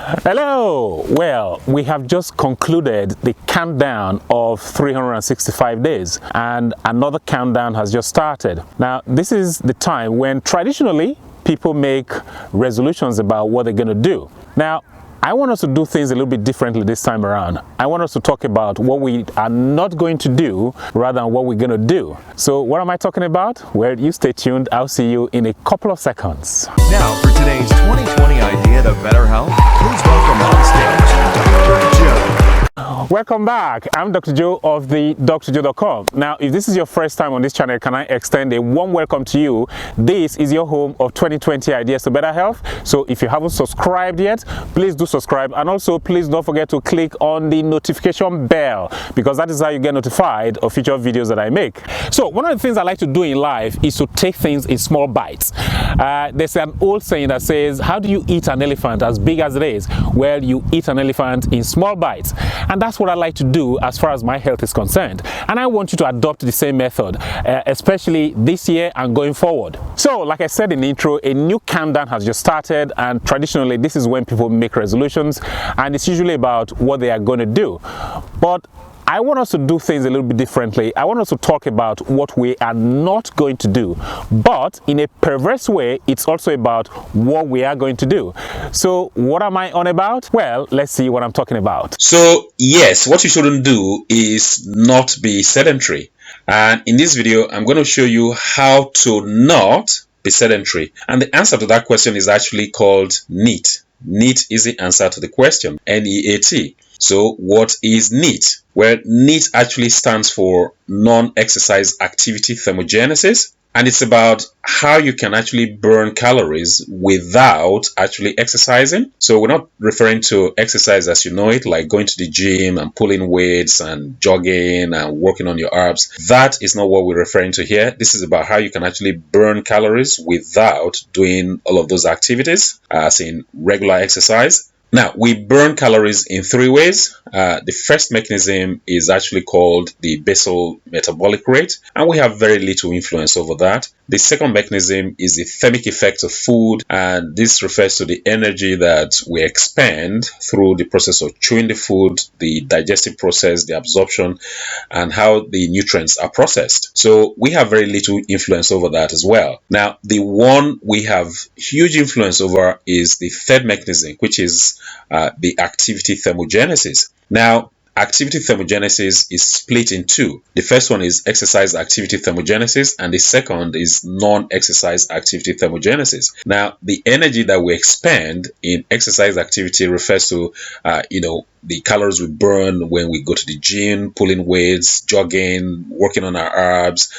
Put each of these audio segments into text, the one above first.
Hello! Well, we have just concluded the countdown of 365 days and another countdown has just started. Now, this is the time when traditionally people make resolutions about what they're going to do. Now, I want us to do things a little bit differently this time around. I want us to talk about what we are not going to do rather than what we're going to do. So what am I talking about? Well, you stay tuned. I'll see you in a couple of seconds. Now for today's 2020 idea to better health, please welcome on stage Dr. Joe. Welcome back. I'm Dr. Joe of the drjoe.com. Now, if this is your first time on this channel, can I extend a warm welcome to you? This is your home of 2020 ideas to better health. So if you haven't subscribed yet, please do subscribe, and also please don't forget to click on the notification bell, because that is how you get notified of future videos that I make. So one of the things I like to do in life is to take things in small bites. There's an old saying that says, how do you eat an elephant as big as it is? Well, you eat an elephant in small bites. And that's what I like to do as far as my health is concerned. And I want you to adopt the same method, especially this year and going forward. So, like I said in the intro, a new countdown has just started, and traditionally this is when people make resolutions, and it's usually about what they are going to do. But I want us to do things a little bit differently. I want us to talk about what we are not going to do. But in a perverse way, it's also about what we are going to do. So what am I on about? Well, let's see what I'm talking about. So yes, what you shouldn't do is not be sedentary. And in this video, I'm going to show you how to not be sedentary. And the answer to that question is actually called NEAT. NEAT is the answer to the question, N-E-A-T. So what is NEAT? Well, NEAT actually stands for non-exercise activity thermogenesis, and it's about how you can actually burn calories without actually exercising. So we're not referring to exercise as you know it, like going to the gym and pulling weights and jogging and working on your abs. That is not what we're referring to here. This is about how you can actually burn calories without doing all of those activities, as in regular exercise. Now, we burn calories in three ways. The first mechanism is actually called the basal metabolic rate, and we have very little influence over that. The second mechanism is the thermic effect of food, and this refers to the energy that we expend through the process of chewing the food, the digestive process, the absorption, and how the nutrients are processed. So we have very little influence over that as well. Now, the one we have huge influence over is the third mechanism, which is the activity thermogenesis. Now, activity thermogenesis is split in two. The first one is exercise activity thermogenesis, and the second is non-exercise activity thermogenesis. Now, the energy that we expend in exercise activity refers to, the calories we burn when we go to the gym, pulling weights, jogging, working on our abs,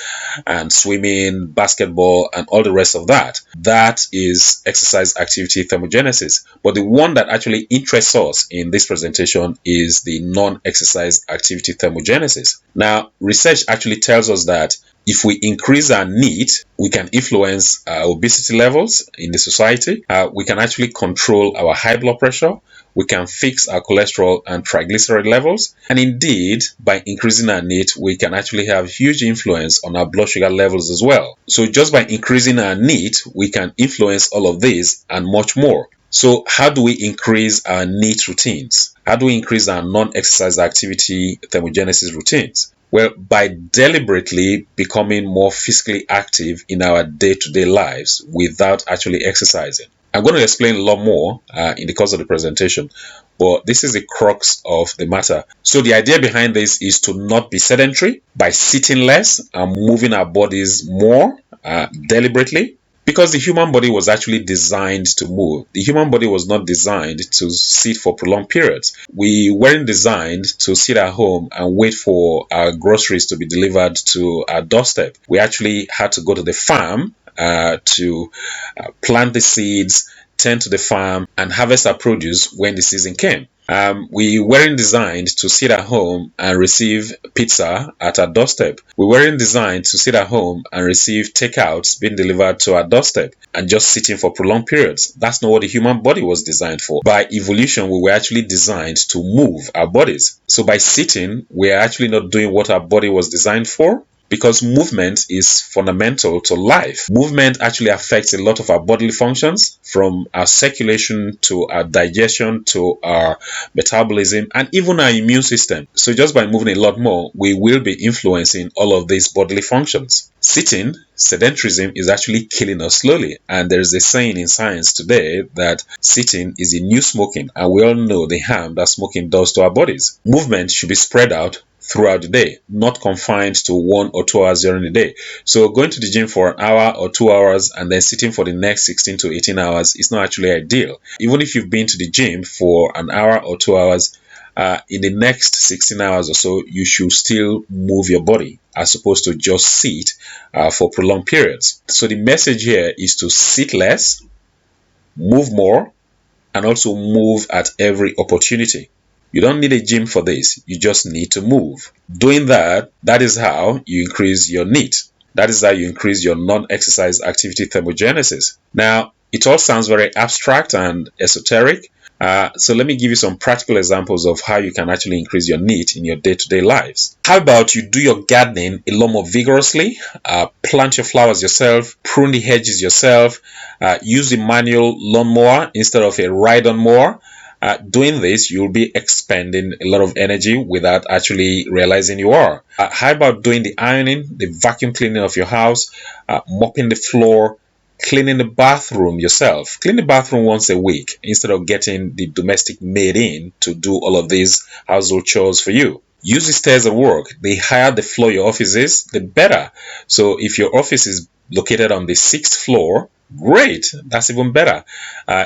and swimming, basketball, and all the rest of that. That is exercise activity thermogenesis. But the one that actually interests us in this presentation is the non-exercise activity thermogenesis. Now, research actually tells us that if we increase our NEAT, we can influence obesity levels in the society. We can actually control our high blood pressure. We can fix our cholesterol and triglyceride levels. And indeed, by increasing our NEAT, we can actually have huge influence on our blood sugar levels as well. So just by increasing our NEAT, we can influence all of this and much more. So how do we increase our NEAT routines? How do we increase our non-exercise activity thermogenesis routines? Well, by deliberately becoming more physically active in our day-to-day lives without actually exercising. I'm going to explain a lot more in the course of the presentation, but this is the crux of the matter. So the idea behind this is to not be sedentary by sitting less and moving our bodies more deliberately. Because the human body was actually designed to move. The human body was not designed to sit for prolonged periods. We weren't designed to sit at home and wait for our groceries to be delivered to our doorstep. We actually had to go to the farm to plant the seeds, tend to the farm, and harvest our produce when the season came. We weren't designed to sit at home and receive pizza at our doorstep. We weren't designed to sit at home and receive takeouts being delivered to our doorstep and just sitting for prolonged periods. That's not what the human body was designed for. By evolution, we were actually designed to move our bodies. So by sitting, we're actually not doing what our body was designed for. because movement is fundamental to life. Movement actually affects a lot of our bodily functions, from our circulation to our digestion to our metabolism and even our immune system. So just by moving a lot more, we will be influencing all of these bodily functions. Sitting, sedentarism, is actually killing us slowly, and there is a saying in science today that sitting is the new smoking, and we all know the harm that smoking does to our bodies. Movement should be spread out throughout the day, not confined to 1 or 2 hours during the day. So going to the gym for an hour or 2 hours and then sitting for the next 16 to 18 hours is not actually ideal. Even if you've been to the gym for an hour or 2 hours, in the next 16 hours or so, you should still move your body as opposed to just sit for prolonged periods. So the message here is to sit less, move more, and also move at every opportunity. You don't need a gym for this. You just need to move. Doing that is how you increase your NEAT. That is how you increase your non-exercise activity thermogenesis. Now, it all sounds very abstract and esoteric. So let me give you some practical examples of how you can actually increase your NEAT in your day-to-day lives. How about you do your gardening a lot more vigorously, plant your flowers yourself, prune the hedges yourself, use the manual lawnmower instead of a ride-on mower. Doing this, you'll be expending a lot of energy without actually realizing you are. How about doing the ironing, the vacuum cleaning of your house, mopping the floor, cleaning the bathroom yourself? Clean the bathroom once a week instead of getting the domestic maid in to do all of these household chores for you. Use the stairs at work. The higher the floor your office is, the better. So if your office is located on the 6th floor, great, that's even better.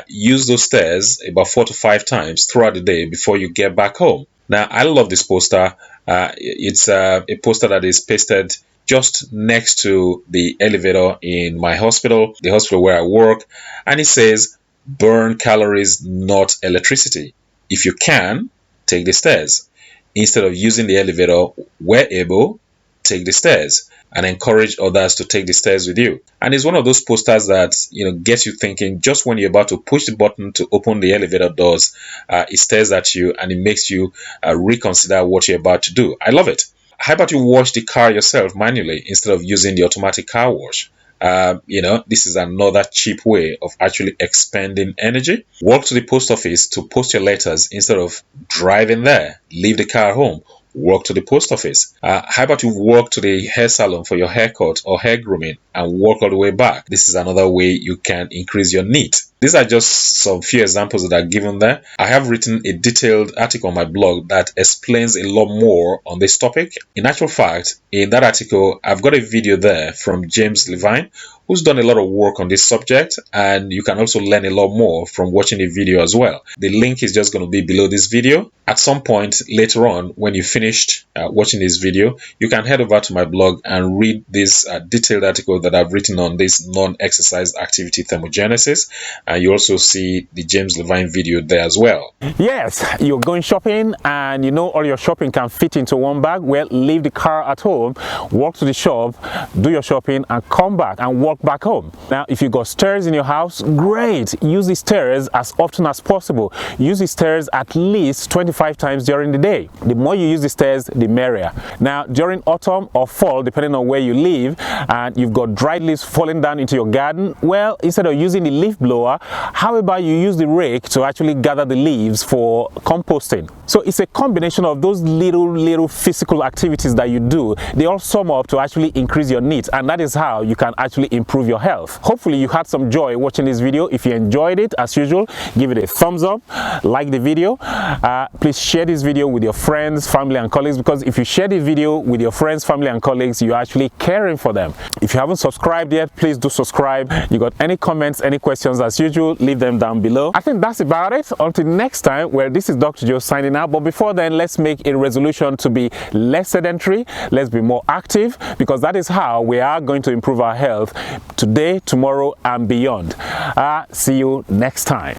Use those stairs about 4 to 5 times throughout the day before you get back home. Now, I love this poster. It's a poster that is pasted just next to the elevator in my hospital, the hospital where I work, and it says, burn calories, not electricity. If you can, take the stairs. Instead of using the elevator, where able, take the stairs, and encourage others to take the stairs with you. And it's one of those posters that gets you thinking. Just when you're about to push the button to open the elevator doors, it stares at you and it makes you reconsider what you're about to do. I love it. How about you wash the car yourself manually instead of using the automatic car wash? This is another cheap way of actually expending energy. Walk to the post office to post your letters instead of driving there. Leave the car home. Walk to the post office. How about you walk to the hair salon for your haircut or hair grooming and walk all the way back? This is another way you can increase your NEAT. These are just some few examples that are given there. I have written a detailed article on my blog that explains a lot more on this topic. In actual fact, in that article, I've got a video there from James LEVINE, who's done a lot of work on this subject, and you can also learn a lot more from watching the video as well. The link is just going to be below this video. At some point later on, when you finished watching this video, you can head over to my blog and read this detailed article that I've written on this non-exercise activity thermogenesis. And you also see the James LEVINE video there as well. Yes, you're going shopping and all your shopping can fit into one bag. Well, leave the car at home, walk to the shop, do your shopping and come back and walk back home. Now, if you got stairs in your house, great. Use the stairs as often as possible. Use the stairs at least 25 times during the day. The more you use the stairs, the merrier. Now, during autumn or fall, depending on where you live, and you've got dried leaves falling down into your garden, well, instead of using the leaf blower, how about you use the rake to actually gather the leaves for composting? So it's a combination of those little physical activities that you do. They all sum up to actually increase your NEAT, and that is how you can actually improve your health. Hopefully you had some joy watching this video. If you enjoyed it, as usual, give it a thumbs up, like the video. Please share this video with your friends, family and colleagues, because if you share this video with your friends, family and colleagues, you're actually caring for them. If you haven't subscribed yet, please do subscribe. You got any comments, any questions, as usual, leave them down below. I think that's about it. Until next time, where this is Dr. Joe signing out. But before then, let's make a resolution to be less sedentary. Let's be more active, because that is how we are going to improve our health today, tomorrow and beyond. See you next time.